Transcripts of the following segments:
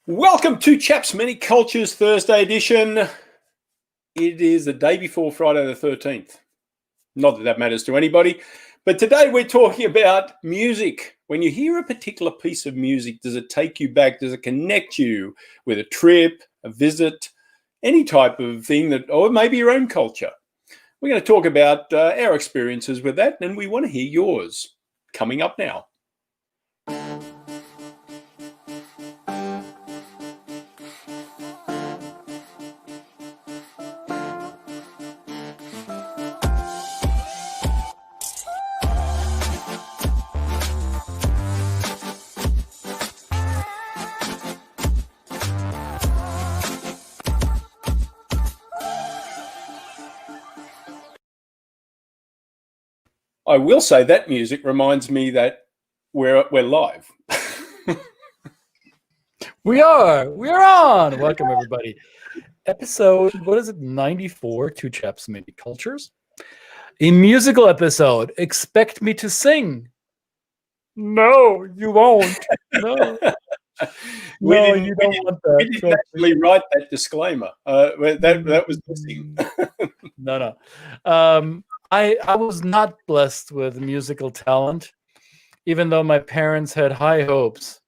Welcome to Chaps Many Cultures Thursday edition. It is the day before Friday the 13th. Not that that matters to anybody, but today we're talking about music. When you hear a particular piece of music, does it take you back? Does it connect you with a trip, a visit, any type of thing that, or maybe your own culture? We're going to talk about our experiences with that, and we want to hear yours. Coming up now. I will say that music reminds me that we're live. We are on. Welcome everybody. Episode, what is it? 94, Two Chaps Many Cultures. A musical episode. Expect me to sing. No, you won't. No. You don't want that. We didn't actually write that disclaimer. That was missing. No. I was not blessed with musical talent, even though my parents had high hopes.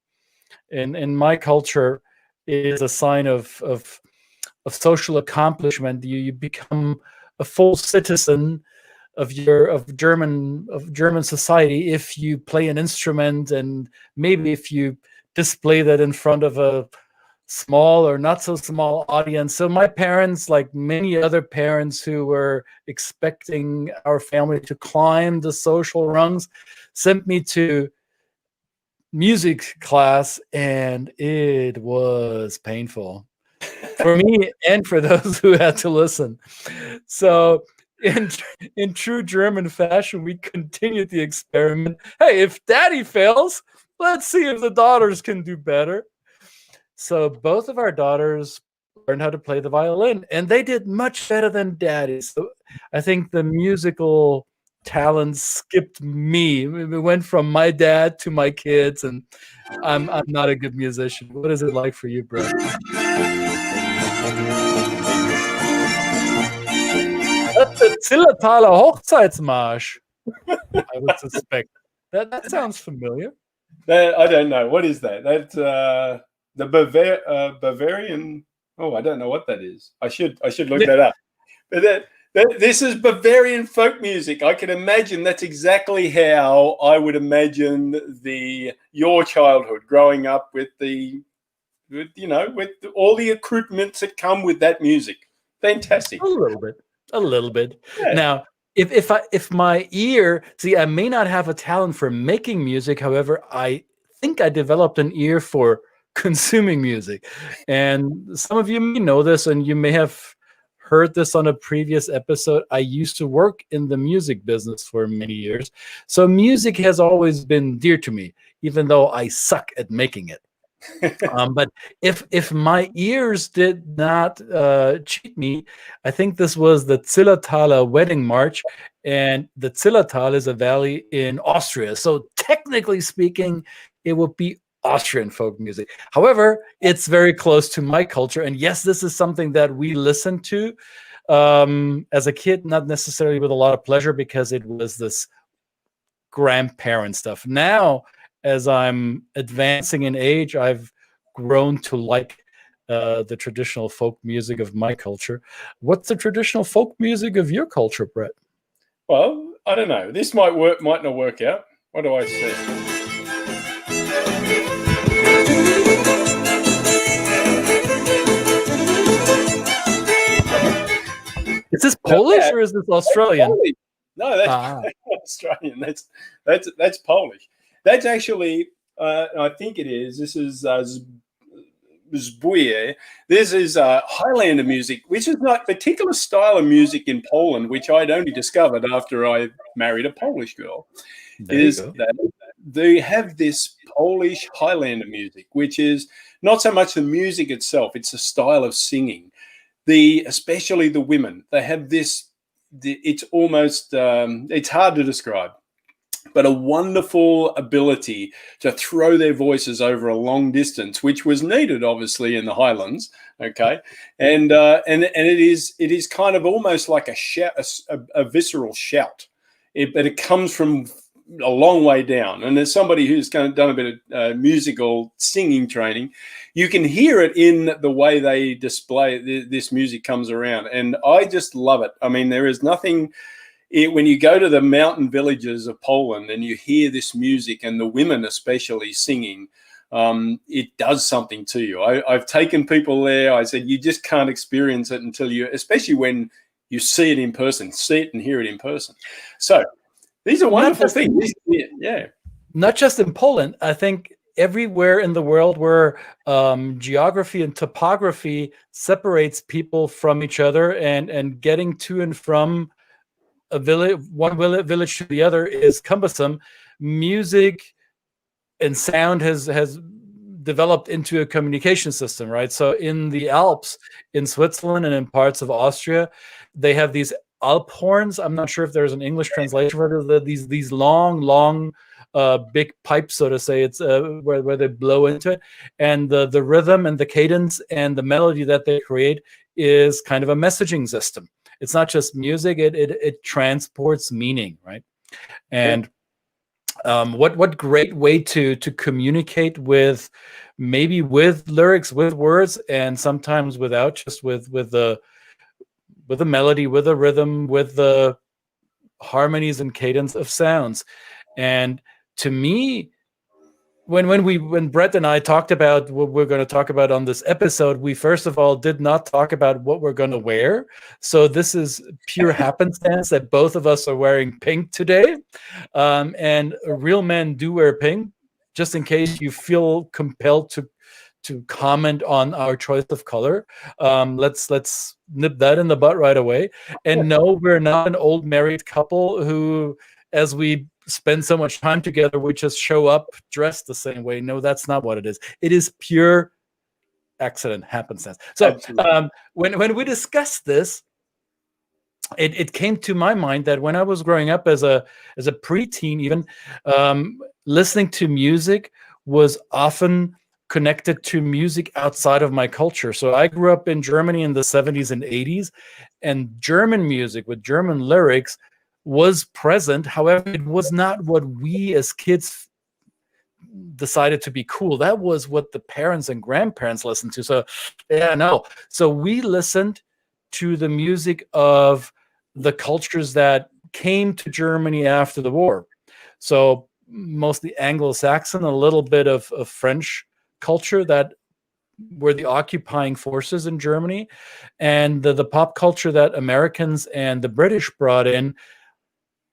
In my culture, it is a sign of social accomplishment. You become a full citizen of German society if you play an instrument, and maybe if you display that in front of a small or not so small audience. So my parents, like many other parents who were expecting our family to climb the social rungs, sent me to music class, and it was painful for me and for those who had to listen. So in true German fashion, we continued the experiment. Hey, if daddy fails, let's see if the daughters can do better. So both of our daughters learned how to play the violin, and they did much better than daddy. So I think the musical talent skipped me. It went from my dad to my kids, and I'm not a good musician. What is it like for you, Brett? That's the Zillertaler Hochzeitsmarsch, I would suspect. That sounds familiar. I don't know. What is that? That's the Bavarian. Oh, I don't know what that is. I should look that up. But this is Bavarian folk music. I can imagine that's exactly how I would imagine your childhood growing up with all the accoutrements that come with that music. Fantastic. A little bit. Yeah. Now, if my ear, see, I may not have a talent for making music. However, I think I developed an ear for consuming music. And some of you may know this, and you may have heard this on a previous episode. I used to work in the music business for many years. So music has always been dear to me, even though I suck at making it. But if my ears did not cheat me, I think this was the Zillertaler Wedding March, and the Zillertal is a valley in Austria. So technically speaking, it would be Austrian folk music. However, it's very close to my culture, and yes, this is something that we listened to as a kid, not necessarily with a lot of pleasure, because it was this grandparent stuff. Now, as I'm advancing in age, I've grown to like the traditional folk music of my culture. What's the traditional folk music of your culture, Brett? Well, I don't know. This might not work out. What do I say? Is this Polish or is this Australian? No, that's Australian. That's Polish. That's actually, I think it is. This is Zbóje. This is Highlander music, which is not a particular style of music in Poland, which I'd only discovered after I married a Polish girl. They have this Polish Highlander music, which is not so much the music itself; it's a style of singing. Especially the women, they have this. It's almost it's hard to describe. but a wonderful ability to throw their voices over a long distance, which was needed, obviously, in the Highlands. Okay, and it is kind of almost like a shout, a visceral shout, but it comes from a long way down. And as somebody who's done a bit of musical singing training, you can hear it in the way they display this music comes around, and I just love it. I mean, there is nothing. When you go to the mountain villages of Poland and you hear this music, and the women especially singing, it does something to you. I've taken people there. I said, you just can't experience it until you, especially when you see it in person, see it and hear it in person. So these are wonderful things. Yeah. Not just in Poland. I think everywhere in the world where geography and topography separates people from each other, and getting to and from a village, one village to the other, is cumbersome. Music and sound has developed into a communication system, right? So in the Alps, in Switzerland, and in parts of Austria, they have these Alp horns. I'm not sure if there's an English translation for it. These long big pipes, so to say. It's where they blow into it, and the rhythm and the cadence and the melody that they create is kind of a messaging system. It's not just music; it transports meaning, right? And what great way to communicate with, maybe with lyrics, with words, and sometimes without, just with the melody, with the rhythm, with the harmonies and cadence of sounds. And to me, when Brett and I talked about what we're going to talk about on this episode, we first of all did not talk about what we're going to wear. So this is pure happenstance that both of us are wearing pink today. And real men do wear pink, just in case you feel compelled to comment on our choice of color. Let's nip that in the butt right away. And no, we're not an old married couple who, as we spend so much time together, we just show up dressed the same way. No, that's not what it is. It is pure accident, happenstance. So when we discussed this, it came to my mind that when I was growing up as a preteen, even listening to music was often connected to music outside of my culture. So I grew up in Germany in the 70s and 80s, and German music with German lyrics was present. However, it was not what we as kids decided to be cool. That was what the parents and grandparents listened to. So so we listened to the music of the cultures that came to Germany after the war. So mostly Anglo-Saxon, a little bit of French culture that were the occupying forces in Germany, and the pop culture that Americans and the British brought in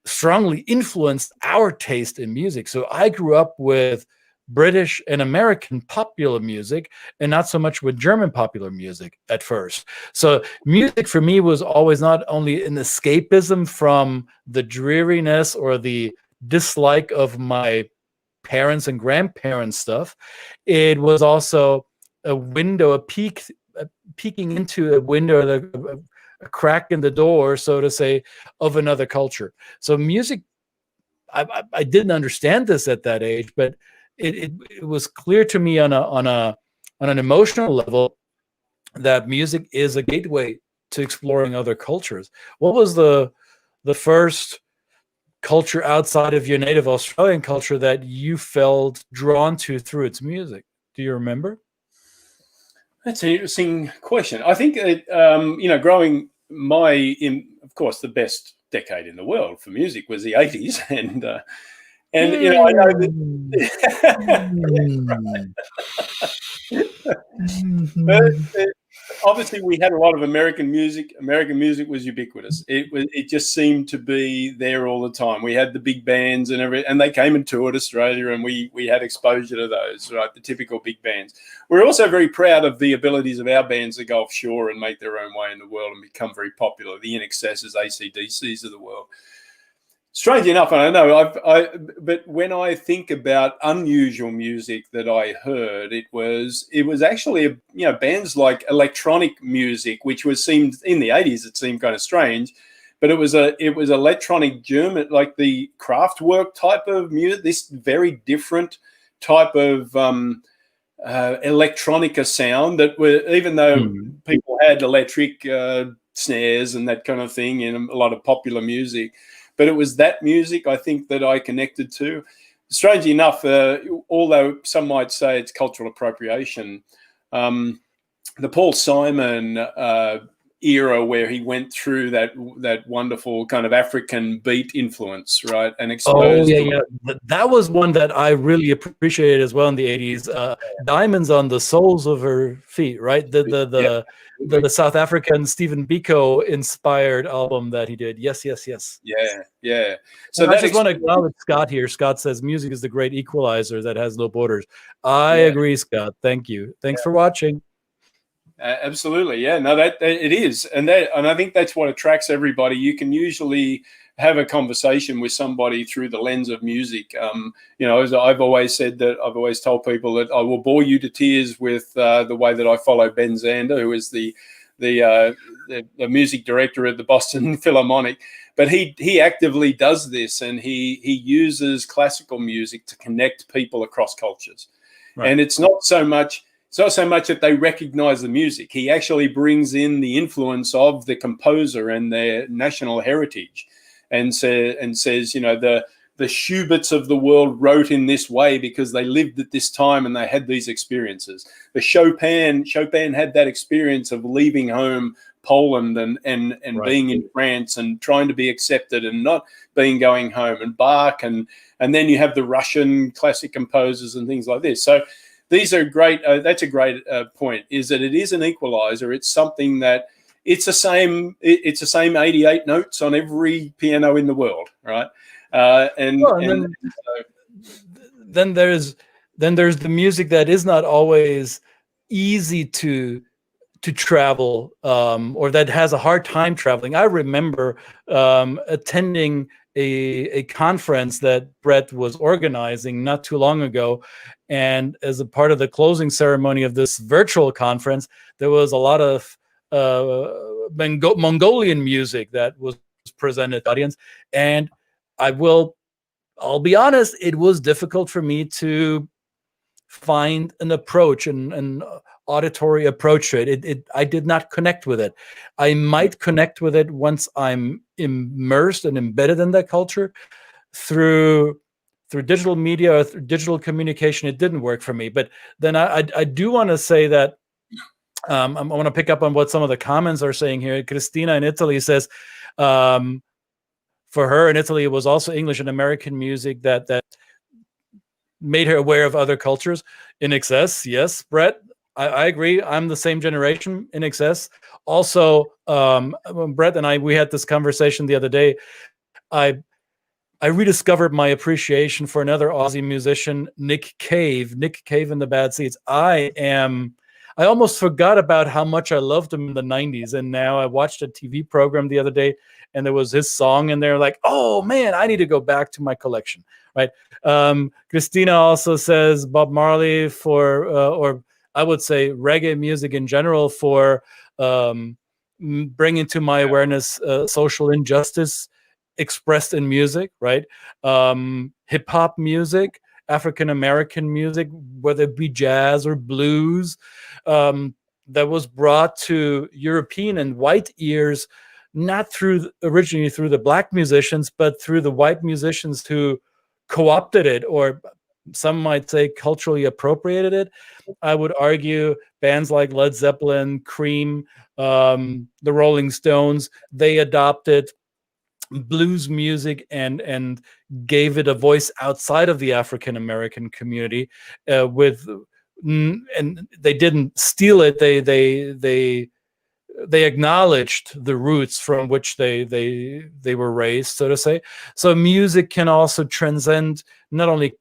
strongly influenced our taste in music. So I grew up with British and American popular music, and not so much with German popular music at first. So music for me was always not only an escapism from the dreariness or the dislike of my parents and grandparents stuff. It was also a window, peeking into a window, a crack in the door, so to say, of another culture. So music, I didn't understand this at that age, but it was clear to me on an emotional level that music is a gateway to exploring other cultures. What was the first culture outside of your native Australian culture that you felt drawn to through its music? Do you remember? That's an interesting question. I think that, growing of course, the best decade in the world for music was the 80s. And I know that obviously we had a lot of American music. American music was ubiquitous. It just seemed to be there all the time. We had the big bands and they came and toured Australia, and we had exposure to those, right? The typical big bands. We're also very proud of the abilities of our bands to go offshore and make their own way in the world and become very popular. The INXS's, AC/DC's of the world. Strange enough, I don't know. But when I think about unusual music that I heard, it was actually bands like electronic music, which seemed in the 80s. It seemed kind of strange, but it was electronic German, like the Kraftwerk type of music. This very different type of electronica sound that were, even though people had electric snares and that kind of thing in a lot of popular music, but it was that music I think that I connected to. Strangely enough, although some might say it's cultural appropriation, the Paul Simon era where he went through that wonderful kind of African beat influence, right, and exposed. Oh yeah. That was one that I really appreciated as well in the 80s. Diamonds on the Soles of Her Feet, right? The South African Stephen Biko inspired album that he did. Yes. Yeah. So I just want to acknowledge Scott here. Scott says music is the great equalizer that has no borders. I agree, Scott. Thank you. Thanks for watching. Absolutely, yeah. No, that it is, and I think that's what attracts everybody. You can usually have a conversation with somebody through the lens of music. As I've always said, that I've always told people that I will bore you to tears with the way that I follow Ben Zander, who is the music director at the Boston Philharmonic. But he actively does this, and he uses classical music to connect people across cultures, right. And it's not so much that they recognize the music. He actually brings in the influence of the composer and their national heritage, and says, the Schuberts of the world wrote in this way because they lived at this time and they had these experiences. The Chopin had that experience of leaving home Poland and right. being in France and trying to be accepted and not going home, and Bach, and then you have the Russian classic composers and things like this. So these are great. That's a great point. Is that it is an equalizer. It's something that it's the same 88 notes on every piano in the world, right? Then there's the music that is not always easy to travel, or that has a hard time traveling. I remember attending a conference that Brett was organizing not too long ago, and as a part of the closing ceremony of this virtual conference, there was a lot of Mongolian music that was presented to the audience, and I'll be honest, it was difficult for me to find an approach, an auditory approach to it. I did not connect with it. I might connect with it once I'm immersed and embedded in that culture. Through digital media or through digital communication, it didn't work for me. But then I do want to say that I want to pick up on what some of the comments are saying here. Christina in Italy says, for her in Italy, it was also English and American music that made her aware of other cultures. In excess, yes, Brett, I agree. I'm the same generation. In excess. Also, Brett and we had this conversation the other day. I rediscovered my appreciation for another Aussie musician, Nick Cave and the Bad Seeds. I almost forgot about how much I loved him in the 90s. And now I watched a TV program the other day and there was his song in there, like, oh man, I need to go back to my collection, right? Christina also says Bob Marley or I would say reggae music in general for bringing to my awareness social injustice expressed in music, right? Hip hop music, African American music, whether it be jazz or blues, that was brought to European and white ears, not originally through the black musicians, but through the white musicians who co-opted it, or some might say culturally appropriated it. I would argue bands like Led Zeppelin, Cream, the Rolling Stones, they adopted blues music and gave it a voice outside of the African American community, and they didn't steal it. They acknowledged the roots from which they were raised, so to say. So music can also transcend not only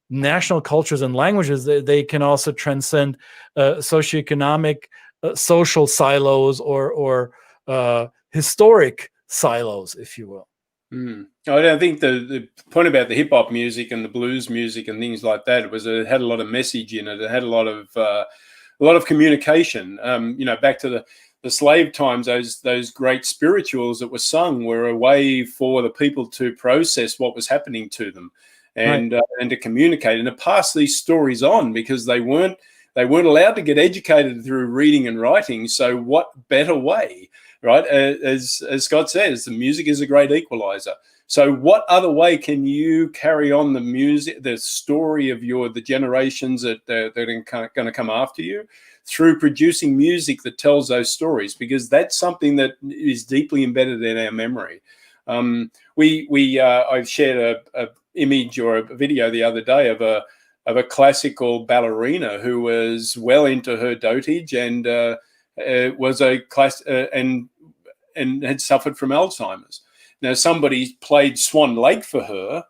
national cultures and languages, they can also transcend socioeconomic, social silos or historic silos, if you will. I think the point about the hip hop music and the blues music and things like that was it had a lot of message in it. It had a lot of communication. Back to slave times, those great spirituals that were sung were a way for the people to process what was happening to them, and to communicate and to pass these stories on, because they weren't allowed to get educated through reading and writing. So what better way, right? As Scott says, the music is a great equalizer. So what other way can you carry on the music, the story of the generations that are going to come after you, through producing music that tells those stories? Because that's something that is deeply embedded in our memory. I shared a image or a video the other day of a classical ballerina who was well into her dotage, and was a class and had suffered from Alzheimer's. Now, somebody played Swan Lake for her,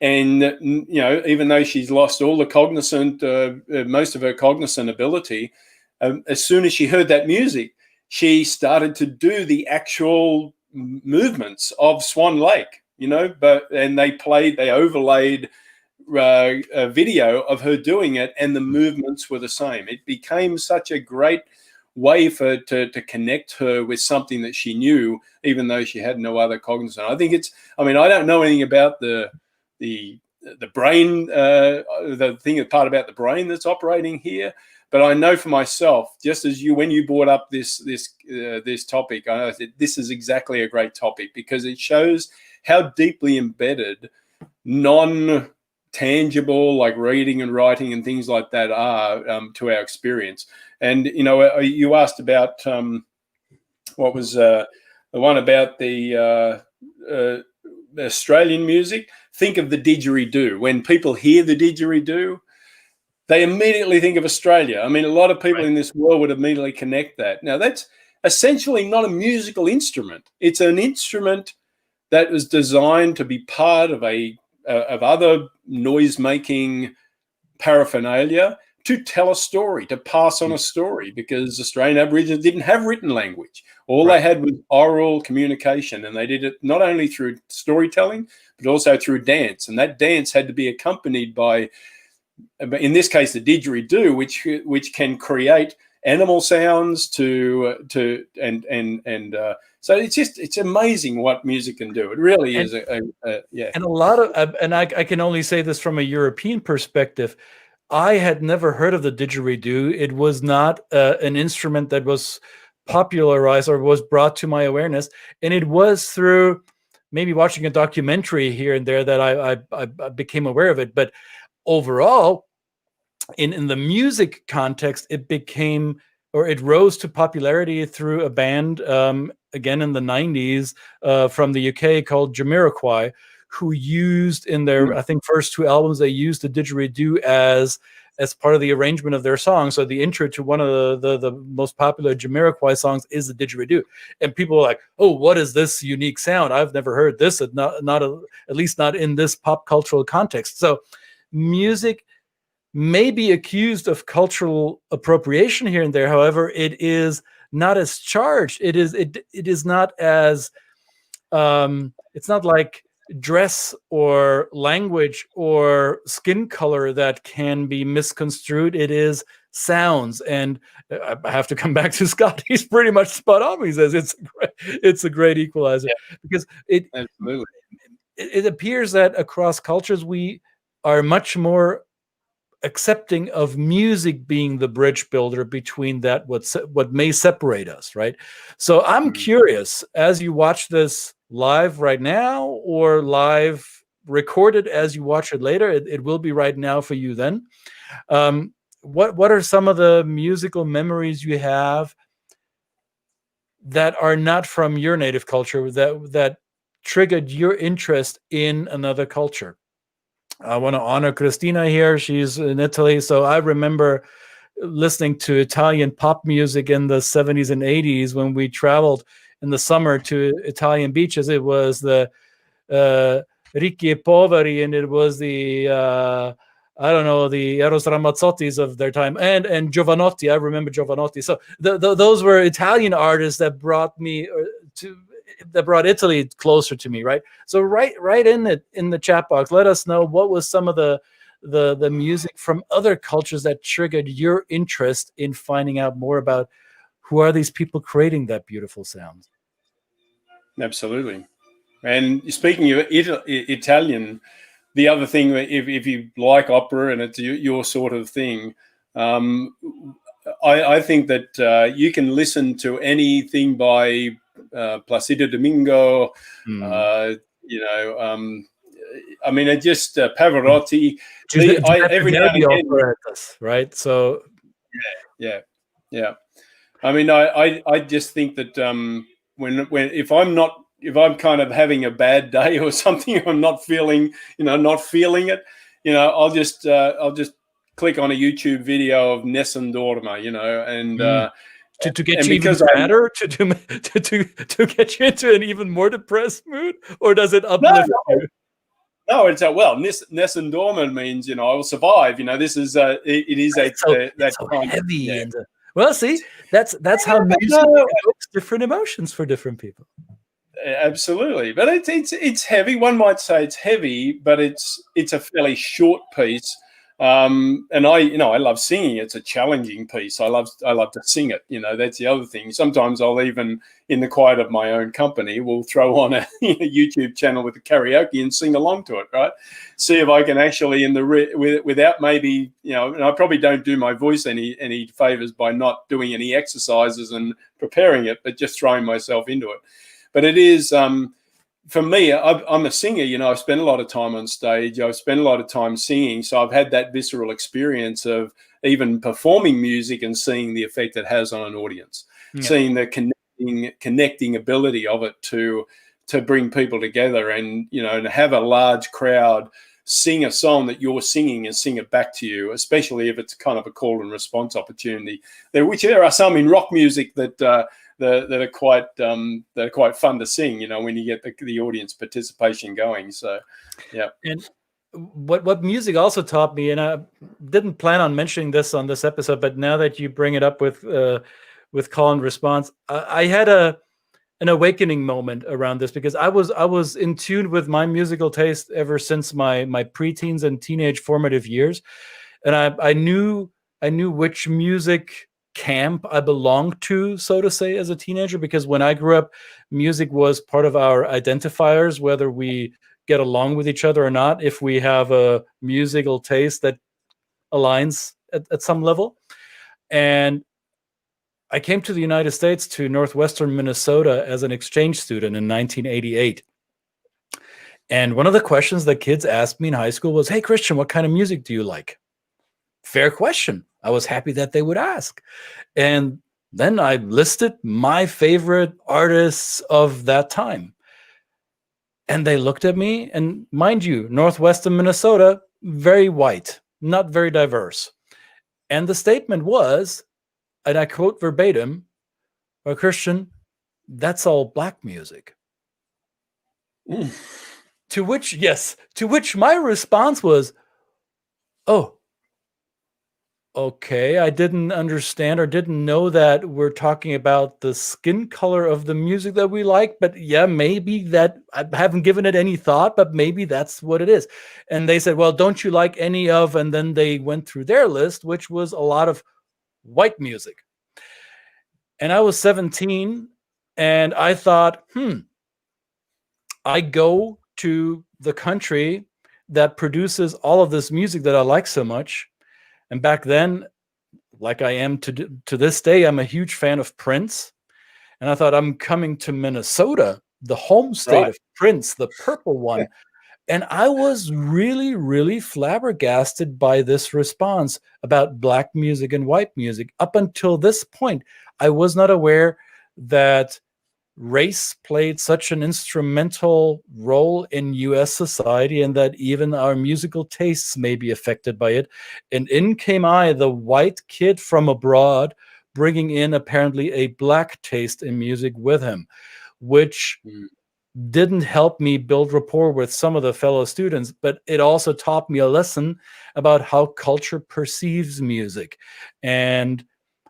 and even though she's lost all the most of her cognizant ability, as soon as she heard that music, she started to do the actual movements of Swan Lake. And they overlaid a video of her doing it, and the movements were the same. It became such a great way to connect her with something that she knew, even though she had no other cognizant. I think I don't know anything about the brain, the part about the brain that's operating here, but I know for myself, just as when you brought up this topic, I said this is exactly a great topic, because it shows how deeply embedded non-tangible, like reading and writing and things like that, are to our experience. And you asked about what was the one about the Australian music. Think of the didgeridoo. When people hear the didgeridoo, they immediately think of Australia. I mean, a lot of people in this world would immediately connect that. Now, that's essentially not a musical instrument. It's an instrument that was designed to be part of other noise-making paraphernalia to tell a story, to pass on a story, because Australian Aborigines didn't have written language. All they had was oral communication, and they did it not only through storytelling, but also through dance. And that dance had to be accompanied by, in this case, the didgeridoo, which can create animal sounds so it's amazing what music can do. It really is and a lot of and I can only say this from a European perspective. I had never heard of the didgeridoo. It was not an instrument that was popularized or was brought to my awareness, and it was through maybe watching a documentary here and there that I became aware of it. But overall, in the music context, it rose to popularity through a band, again in the 90s, from the UK called Jamiroquai, who used in their, I think, first two albums, they used the didgeridoo as part of the arrangement of their song. So the intro to one of the most popular Jamiroquai songs is the didgeridoo. And people are like, oh, what is this unique sound? I've never heard this, at least not in this pop cultural context. So music may be accused of cultural appropriation here and there. However, it is not as charged. It is not as it's not like dress or language or skin color that can be misconstrued. It is sounds. And I have to come back to Scott. He's pretty much spot on. He says it's a great equalizer, because absolutely. It appears that across cultures we are much more accepting of music being the bridge builder between that what may separate us, right? So I'm curious, as you watch this live right now, or live recorded as you watch it later, it will be right now for you then. What are some of the musical memories you have that are not from your native culture that triggered your interest in another culture? I want to honor Christina here. She's in Italy. So I remember listening to Italian pop music in the 70s and 80s when we traveled in the summer to Italian beaches. It was the Ricchi e Poveri, and it was the the Eros Ramazzottis of their time, and Giovanotti. I remember Giovanotti. So those were Italian artists that brought Italy closer to me, right? So right in the chat box, let us know what was some of the music from other cultures that triggered your interest in finding out more about who are these people creating that beautiful sound? Absolutely. And speaking of Italian, the other thing, if you like opera and it's your sort of thing, I think that you can listen to anything by Placido Domingo, you know, I mean, it just Pavarotti. Every now and again, right? So, yeah. I mean, I just think that when if I'm kind of having a bad day or something, I'm not feeling it, I'll just click on a YouTube video of Nessun Dorma, and to get you even sadder, to get you into an even more depressed mood, or does it uplift you? No, it's well, Nessun Dorma means I will survive. This is it is that so kind heavy. Yeah. And well, see, that's how music evokes different emotions for different people. Absolutely, but it's heavy. One might say it's heavy, but it's a fairly short piece. And I love singing. It's a challenging piece. I love to sing it. That's the other thing. Sometimes I'll even, in the quiet of my own company, will throw on a YouTube channel with the karaoke and sing along to it. Right? See if I can actually without maybe and I probably don't do my voice any favors by not doing any exercises and preparing it, but just throwing myself into it. But it is. For me, I'm a singer, I've spent a lot of time on stage. I've spent a lot of time singing. So I've had that visceral experience of even performing music and seeing the effect it has on an audience, seeing the connecting ability of it to bring people together and, and have a large crowd sing a song that you're singing and sing it back to you, especially if it's kind of a call and response opportunity. There are some in rock music that are quite fun to sing, when you get the audience participation going. So, yeah. And what music also taught me, and I didn't plan on mentioning this on this episode, but now that you bring it up with call and response, I had an awakening moment around this, because I was in tune with my musical taste ever since my preteens and teenage formative years, and I knew which music camp I belonged to, so to say, as a teenager, because when I grew up, music was part of our identifiers, whether we get along with each other or not, if we have a musical taste that aligns at some level. And I came to the United States, to northwestern Minnesota, as an exchange student in 1988. And one of the questions that kids asked me in high school was, "Hey, Christian, what kind of music do you like?" Fair question. I was happy that they would ask. And then I listed my favorite artists of that time. And they looked at me, and mind you, northwestern Minnesota, very white, not very diverse. And the statement was, and I quote verbatim, "Well, Christian, that's all black music." To which my response was, "Oh, okay, I didn't understand or didn't know that we're talking about the skin color of the music that we like, but yeah, maybe that, I haven't given it any thought, but maybe that's what it is." And they said, "Well, don't you like any of," and then they went through their list, which was a lot of white music. And I was 17, and I thought, I go to the country that produces all of this music that I like so much. And back then, like I am to this day, I'm a huge fan of Prince. And I thought, I'm coming to Minnesota, the home state of Prince, the purple one. Yeah. And I was really, really flabbergasted by this response about black music and white music. Up until this point, I was not aware that race played such an instrumental role in US society, and that even our musical tastes may be affected by it. And in came I, the white kid from abroad, bringing in apparently a black taste in music with him, which didn't help me build rapport with some of the fellow students, but it also taught me a lesson about how culture perceives music, and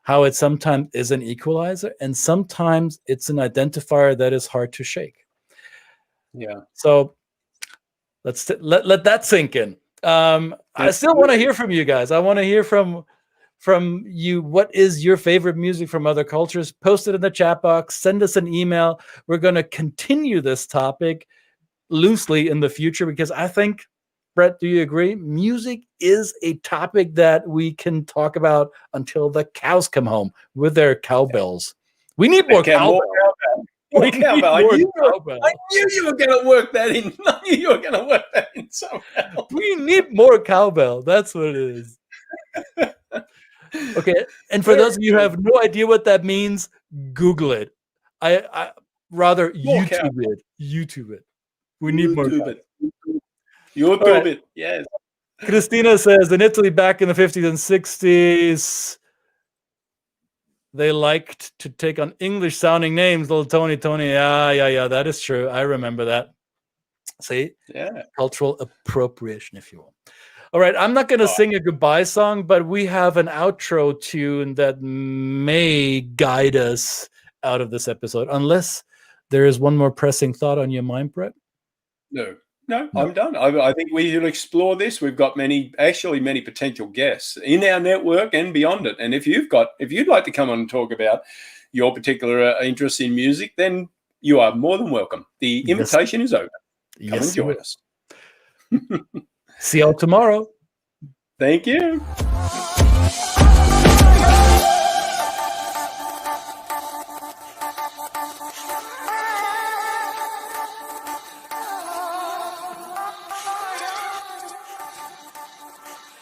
how it sometimes is an equalizer and sometimes it's an identifier that is hard to shake. Yeah. So let that sink in. I still want to hear from you guys. I want to hear from from you. What is your favorite music from other cultures? Post it in the chat box. Send us an email. We're going to continue this topic loosely in the future because I think, Brett, do you agree? Music is a topic that we can talk about until the cows come home with their cowbells. We need more cowbell. More cowbell. I knew you were going to work that in. I knew you were going to work that in somehow. We need more cowbell. That's what it is. Okay. And for those of you who have no idea what that means, Google it. I rather YouTube it. YouTube it. We need more cowbell. YouTube it. Yes. Christina says in Italy back in the 50s and 60s, they liked to take on English sounding names. Little Tony. Yeah. That is true. I remember that. See? Yeah. Cultural appropriation, if you will. All right. I'm not going to sing a goodbye song, but we have an outro tune that may guide us out of this episode, unless there is one more pressing thought on your mind, Brett. No, I'm done. I think we should explore this. We've got many potential guests in our network and beyond it. And if you'd like to come on and talk about your particular interest in music, then you are more than welcome. The invitation is open. Come and join us. See y'all tomorrow. Thank you.